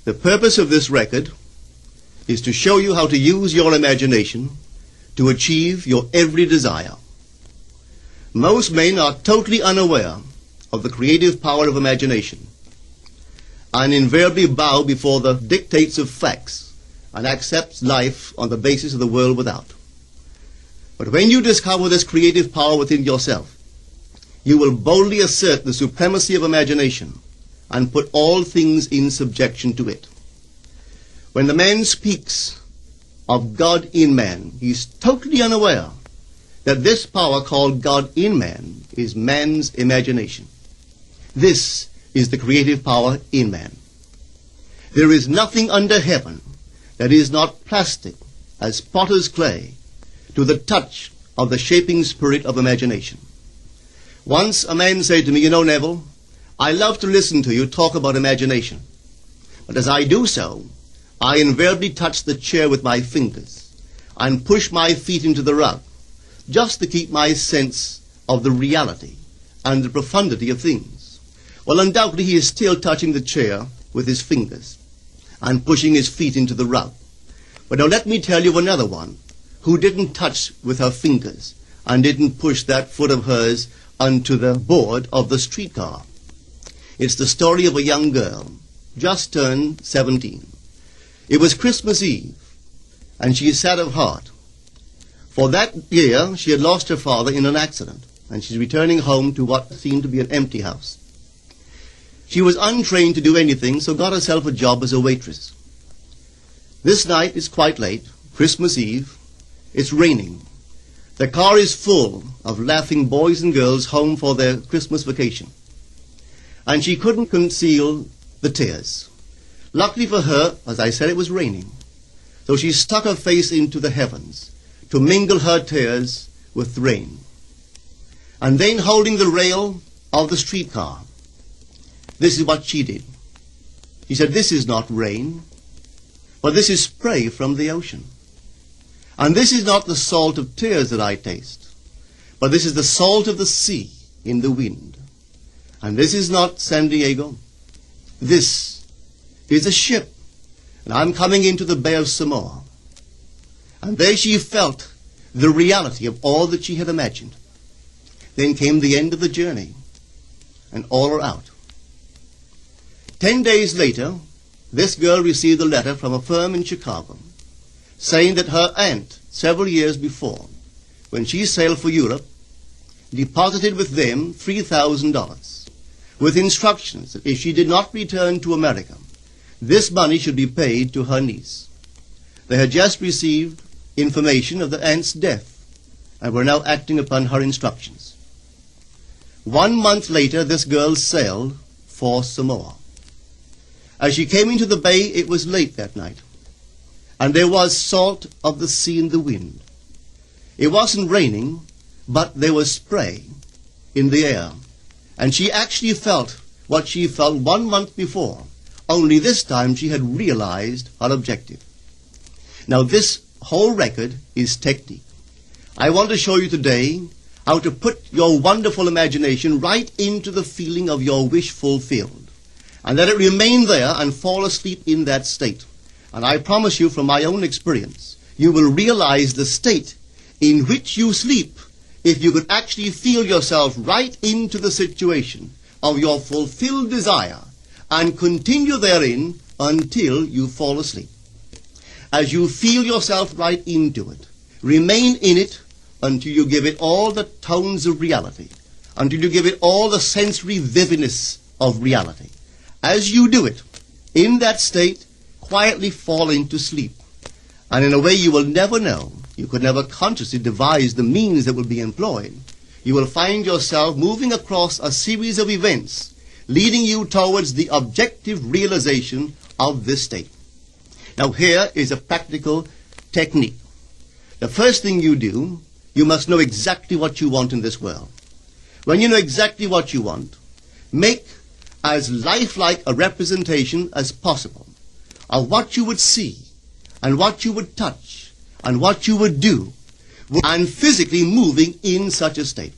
The purpose of this record is to show you how to use your imagination to achieve your every desire. Most men are totally unaware of the creative power of imagination and invariably bow before the dictates of facts and accept life on the basis of the world without. But when you discover this creative power within yourself, you will boldly assert the supremacy of imagination and put all things in subjection to it. When the man speaks of God in man, he is totally unaware that this power called God in man is man's imagination. This is the creative power in man. There is nothing under heaven that is not plastic as potter's clay to the touch of the shaping spirit of imagination. Once a man said to me, "You know, Neville, I love to listen to you talk about imagination. But as I do so, I invariably touch the chair with my fingers and push my feet into the rug, just to keep my sense of the reality and the profundity of things." Well, undoubtedly he is still touching the chair with his fingers and pushing his feet into the rug. But now let me tell you of another one who didn't touch with her fingers and didn't push that foot of hers onto the board of the streetcar. It's the story of a young girl, just turned 17. It was Christmas Eve, and she is sad of heart. For that year, she had lost her father in an accident, and she's returning home to what seemed to be an empty house. She was untrained to do anything, so got herself a job as a waitress. This night is quite late, Christmas Eve. It's raining. The car is full of laughing boys and girls home for their Christmas vacation. And she couldn't conceal the tears. Luckily for her, as I said, it was raining. So she stuck her face into the heavens to mingle her tears with the rain. And then, holding the rail of the streetcar, this is what she did. She said, "This is not rain, but this is spray from the ocean. And this is not the salt of tears that I taste, but this is the salt of the sea in the wind. And this is not San Diego. This is a ship, and I'm coming into the Bay of Samoa." And there she felt the reality of all that she had imagined. Then came the end of the journey, and all are out. 10 days later, this girl received a letter from a firm in Chicago saying that her aunt, several years before, when she sailed for Europe, deposited with them $3,000 with instructions that if she did not return to America, this money should be paid to her niece. They had just received information of the aunt's death and were now acting upon her instructions. 1 month later, this girl sailed for Samoa. As she came into the bay, it was late that night, and there was salt of the sea in the wind. It wasn't raining, but there was spray in the air, and she actually felt what she felt 1 month before, only this time she had realized her objective. Now this whole record is technique. I want to show you today how to put your wonderful imagination right into the feeling of your wish fulfilled, and let it remain there and fall asleep in that state. And I promise you from my own experience, you will realize the state in which you sleep if you could actually feel yourself right into the situation of your fulfilled desire and continue therein until you fall asleep. As you feel yourself right into it, remain in it until you give it all the tones of reality, until you give it all the sensory vividness of reality. As you do it, in that state, quietly fall into sleep. And in a way you will never know, you could never consciously devise the means that will be employed, you will find yourself moving across a series of events leading you towards the objective realization of this state. Now here is a practical technique. The first thing you do, you must know exactly what you want in this world. When you know exactly what you want, make as lifelike a representation as possible of what you would see and what you would touch and what you would do and physically moving in such a state.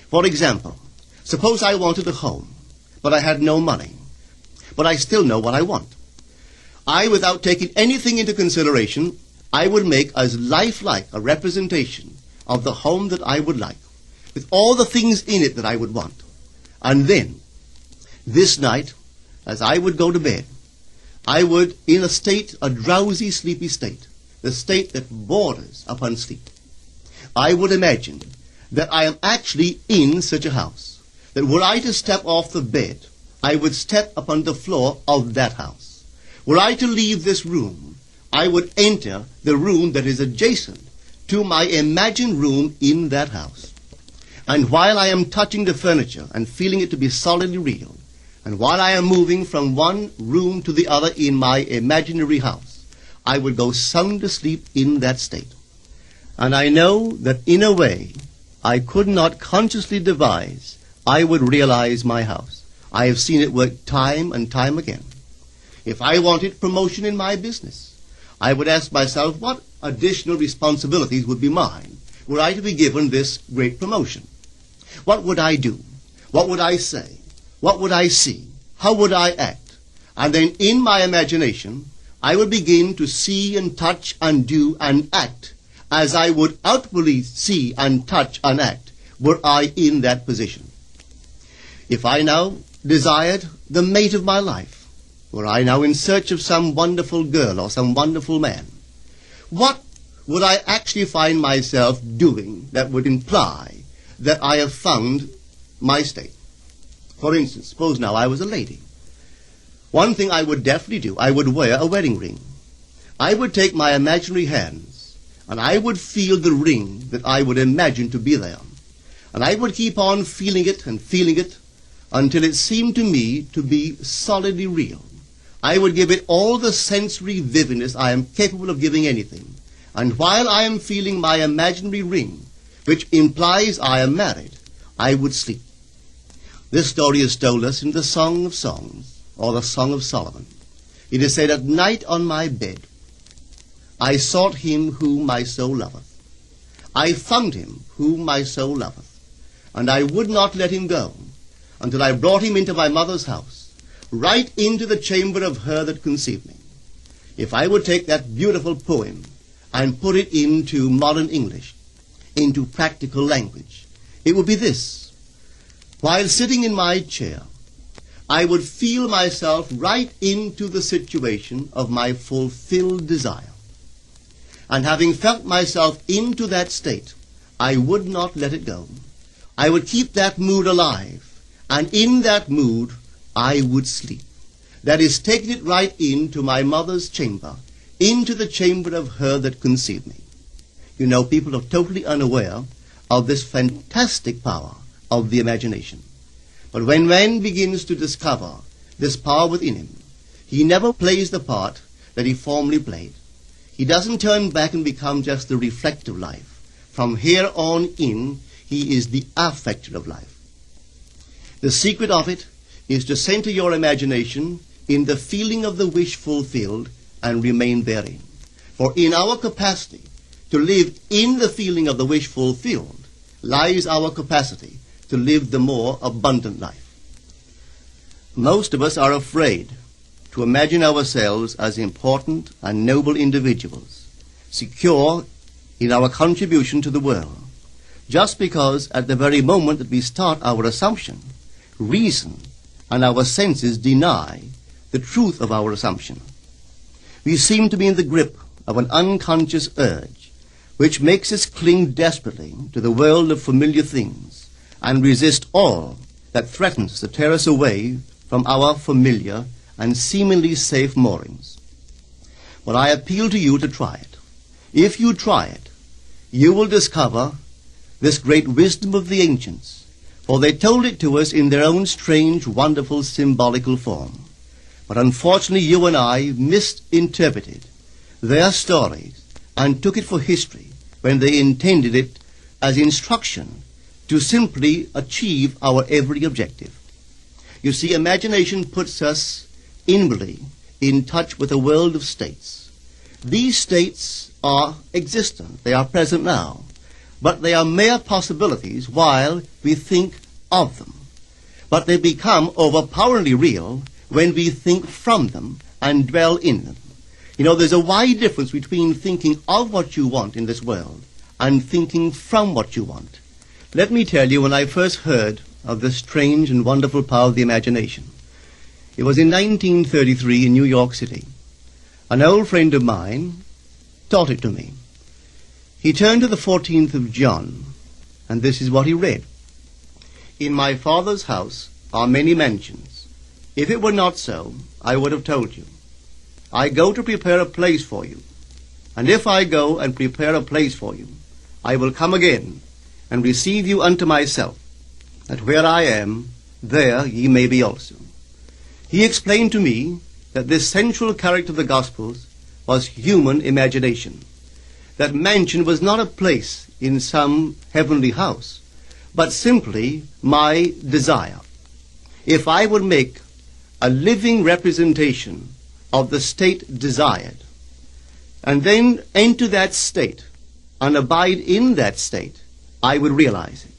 For example, suppose I wanted a home, but I had no money, but I still know what I want. without taking anything into consideration, I would make as lifelike a representation of the home that I would like, with all the things in it that I would want. And then, this night, as I would go to bed, I would, in a drowsy, sleepy state, the state that borders upon sleep, I would imagine that I am actually in such a house, that were I to step off the bed, I would step upon the floor of that house. Were I to leave this room, I would enter the room that is adjacent to my imagined room in that house. And while I am touching the furniture and feeling it to be solidly real, and while I am moving from one room to the other in my imaginary house, I would go sound asleep in that state. And I know that in a way I could not consciously devise, I would realize my house. I have seen it work time and time again. If I wanted promotion in my business, I would ask myself what additional responsibilities would be mine were I to be given this great promotion. What would I do? What would I say? What would I see? How would I act? And then in my imagination, I would begin to see and touch and do and act as I would outwardly see and touch and act were I in that position. If I now desired the mate of my life, were I now in search of some wonderful girl or some wonderful man, what would I actually find myself doing that would imply that I have found my state? For instance, suppose now I was a lady. One thing I would definitely do, I would wear a wedding ring. I would take my imaginary hands, and I would feel the ring that I would imagine to be there. And I would keep on feeling it until it seemed to me to be solidly real. I would give it all the sensory vividness I am capable of giving anything. And while I am feeling my imaginary ring, which implies I am married, I would sleep. This story is told us in the Song of Songs, or the Song of Solomon. It is said, "At night on my bed, I sought him whom my soul loveth. I found him whom my soul loveth, and I would not let him go, until I brought him into my mother's house, right into the chamber of her that conceived me." If I would take that beautiful poem and put it into modern English, into practical language, it would be this. While sitting in my chair, I would feel myself right into the situation of my fulfilled desire. And having felt myself into that state, I would not let it go. I would keep that mood alive, and in that mood I would sleep. That is, taking it right into my mother's chamber, into the chamber of her that conceived me. You know, people are totally unaware of this fantastic power of the imagination. But when man begins to discover this power within him, he never plays the part that he formerly played. He doesn't turn back and become just the reflective life. From here on in, he is the affecter of life. The secret of it is to center your imagination in the feeling of the wish fulfilled and remain therein. For in our capacity to live in the feeling of the wish fulfilled lies our capacity to live the more abundant life. Most of us are afraid to imagine ourselves as important and noble individuals, secure in our contribution to the world, just because at the very moment that we start our assumption, reason and our senses deny the truth of our assumption. We seem to be in the grip of an unconscious urge which makes us cling desperately to the world of familiar things and resist all that threatens to tear us away from our familiar and seemingly safe moorings. But I appeal to you to try it. If you try it, you will discover this great wisdom of the ancients, for they told it to us in their own strange, wonderful, symbolical form. But unfortunately, you and I misinterpreted their stories and took it for history when they intended it as instruction to simply achieve our every objective. You see, imagination puts us inwardly in touch with a world of states. These states are existent, they are present now, but they are mere possibilities while we think of them. But they become overpoweringly real when we think from them and dwell in them. You know, there's a wide difference between thinking of what you want in this world and thinking from what you want. Let me tell you, when I first heard of the strange and wonderful power of the imagination, it was in 1933 in New York City. An old friend of mine taught it to me. He turned to the 14th of John, and this is what he read. In my Father's house are many mansions. If it were not so, I would have told you. I go to prepare a place for you. And if I go and prepare a place for you, I will come again and receive you unto myself, that where I am, there ye may be also. He explained to me that this central character of the Gospels was human imagination. That mansion was not a place in some heavenly house, but simply my desire. If I would make a living representation of the state desired, and then enter that state and abide in that state, I would realize it.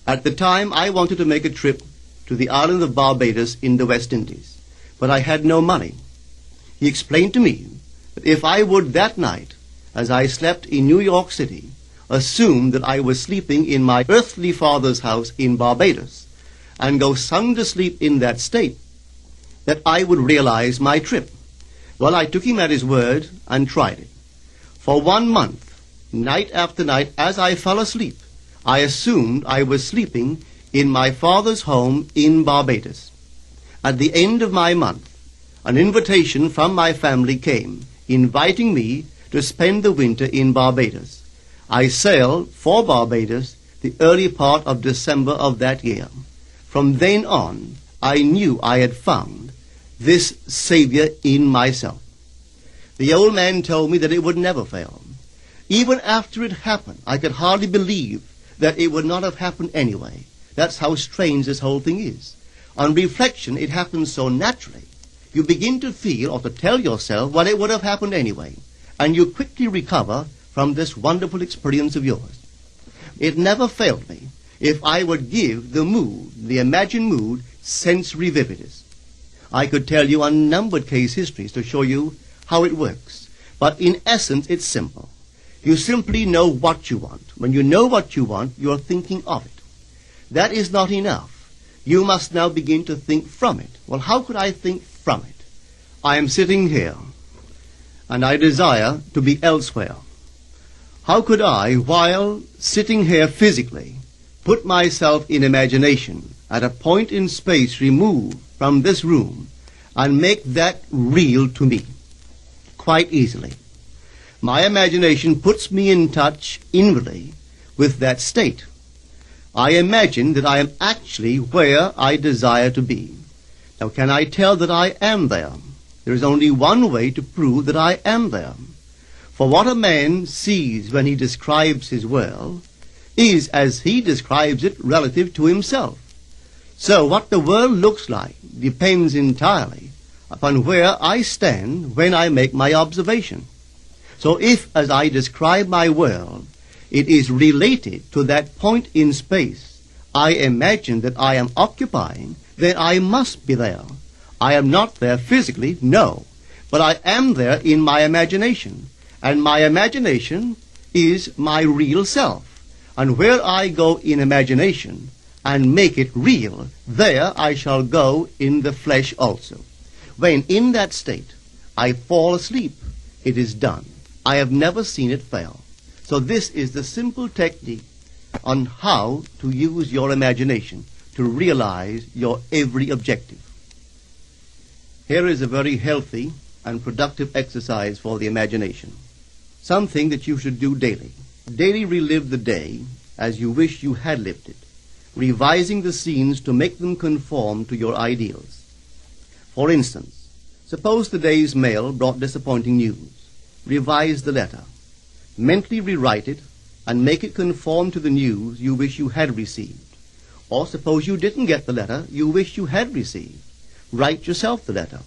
At the time, I wanted to make a trip to the island of Barbados in the West Indies, but I had no money. He explained to me that if I would that night, as I slept in New York City, assume that I was sleeping in my earthly father's house in Barbados, and go sound asleep in that state, that I would realize my trip. Well, I took him at his word and tried it. For 1 month, night after night, as I fell asleep, I assumed I was sleeping in my father's home in Barbados. At the end of my month, an invitation from my family came, inviting me to spend the winter in Barbados. I sailed for Barbados the early part of December of that year. From then on, I knew I had found this Savior in myself. The old man told me that it would never fail. Even after it happened, I could hardly believe that it would not have happened anyway. That's how strange this whole thing is. On reflection, it happens so naturally. You begin to feel or to tell yourself, well, it would have happened anyway. And you quickly recover from this wonderful experience of yours. It never failed me if I would give the mood, the imagined mood, sensory vividness. I could tell you unnumbered case histories to show you how it works. But in essence, it's simple. You simply know what you want. When you know what you want, you're thinking of it. That is not enough. You must now begin to think from it. Well, how could I think from it? I am sitting here, and I desire to be elsewhere. How could I, while sitting here physically, put myself in imagination at a point in space removed from this room and make that real to me? Quite easily. My imagination puts me in touch inwardly with that state. I imagine that I am actually where I desire to be. Now, can I tell that I am there? There is only one way to prove that I am there. For what a man sees when he describes his world is as he describes it relative to himself. So what the world looks like depends entirely upon where I stand when I make my observation. So if, as I describe my world, it is related to that point in space I imagine that I am occupying, then I must be there. I am not there physically, no, but I am there in my imagination. And my imagination is my real self. And where I go in imagination and make it real, there I shall go in the flesh also. When in that state I fall asleep, it is done. I have never seen it fail. So this is the simple technique on how to use your imagination to realize your every objective. Here is a very healthy and productive exercise for the imagination. Something that you should do daily. Daily relive the day as you wish you had lived it, revising the scenes to make them conform to your ideals. For instance, suppose the day's mail brought disappointing news. Revise the letter. Mentally rewrite it and make it conform to the news you wish you had received. Or suppose you didn't get the letter you wish you had received. Write yourself the letter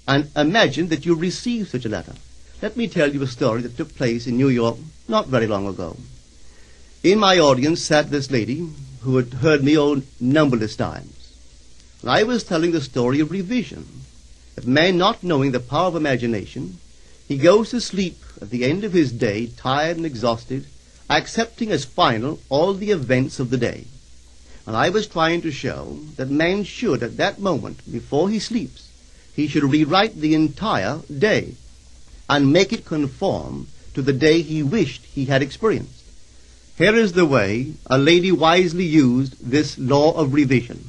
and imagine that you received such a letter. Let me tell you a story that took place in New York not very long ago. In my audience sat this lady who had heard me numberless times. I was telling the story of revision, that man, not knowing the power of imagination, He goes to sleep at the end of his day, tired and exhausted, accepting as final all the events of the day. And I was trying to show that man should, at that moment, before he sleeps, he should rewrite the entire day and make it conform to the day he wished he had experienced. Here is the way a lady wisely used this law of revision.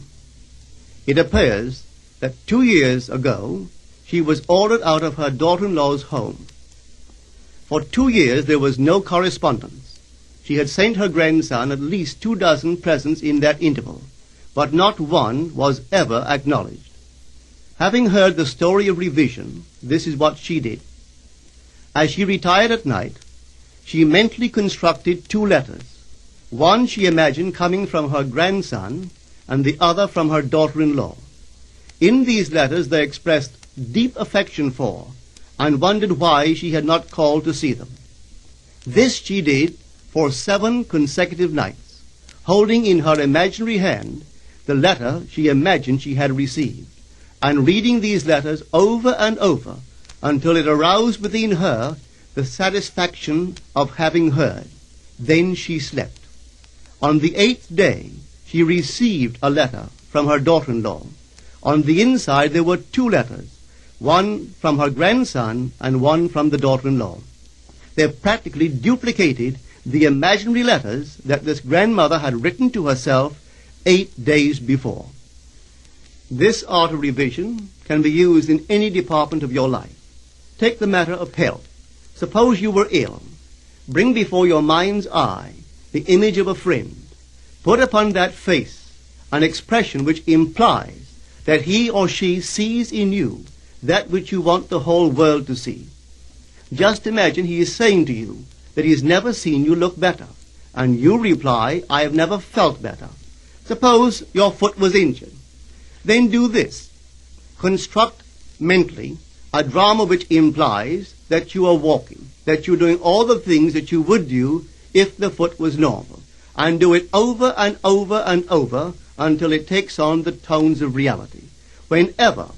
It appears that 2 years ago she was ordered out of her daughter-in-law's home. For 2 years there was no correspondence. She had sent her grandson at least 24 presents in that interval, but not one was ever acknowledged. Having heard the story of revision, this is what she did. As she retired at night, she mentally constructed 2 letters. One she imagined coming from her grandson, and the other from her daughter-in-law. In these letters they expressed deep affection for, and wondered why she had not called to see them. This she did for 7 consecutive nights, holding in her imaginary hand the letter she imagined she had received, and reading these letters over and over until it aroused within her the satisfaction of having heard. Then she slept. On the 8th day, she received a letter from her daughter-in-law. On the inside there were 2 letters, one from her grandson and one from the daughter-in-law. They practically duplicated the imaginary letters that this grandmother had written to herself 8 days before. This art of revision can be used in any department of your life. Take the matter of health. Suppose you were ill. Bring before your mind's eye the image of a friend. Put upon that face an expression which implies that he or she sees in you that which you want the whole world to see. Just imagine he is saying to you that he has never seen you look better, and you reply, I have never felt better. Suppose your foot was injured. Then do this. Construct mentally a drama which implies that you are walking, that you're doing all the things that you would do if the foot was normal, and do it over and over and over until it takes on the tones of reality. Whenever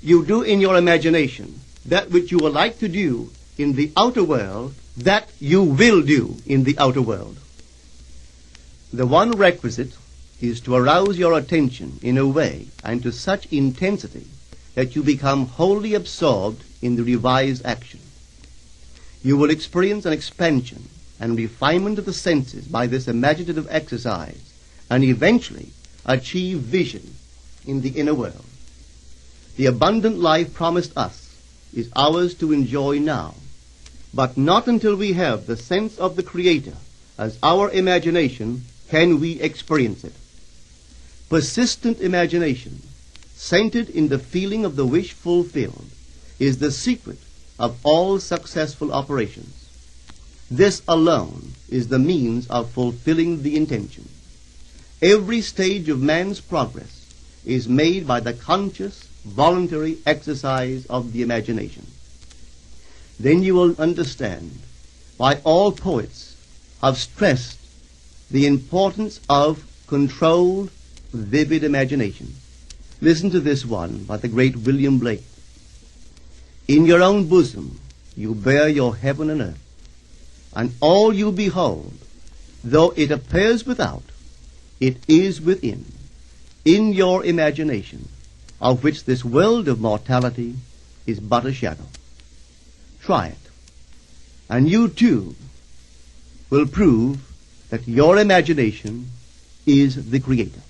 you do in your imagination that which you would like to do in the outer world, that you will do in the outer world. The one requisite is to arouse your attention in a way and to such intensity that you become wholly absorbed in the revised action. You will experience an expansion and refinement of the senses by this imaginative exercise, and eventually achieve vision in the inner world. The abundant life promised us is ours to enjoy now, but not until we have the sense of the Creator as our imagination can we experience it. Persistent imagination, centered in the feeling of the wish fulfilled, is the secret of all successful operations. This alone is the means of fulfilling the intention. Every stage of man's progress is made by the conscious, voluntary exercise of the imagination. Then you will understand why all poets have stressed the importance of controlled, vivid imagination. Listen to this one by the great William Blake. In your own bosom you bear your heaven and earth, and all you behold, though it appears without, it is within, in your imagination, of which this world of mortality is but a shadow. Try it, and you too will prove that your imagination is the Creator.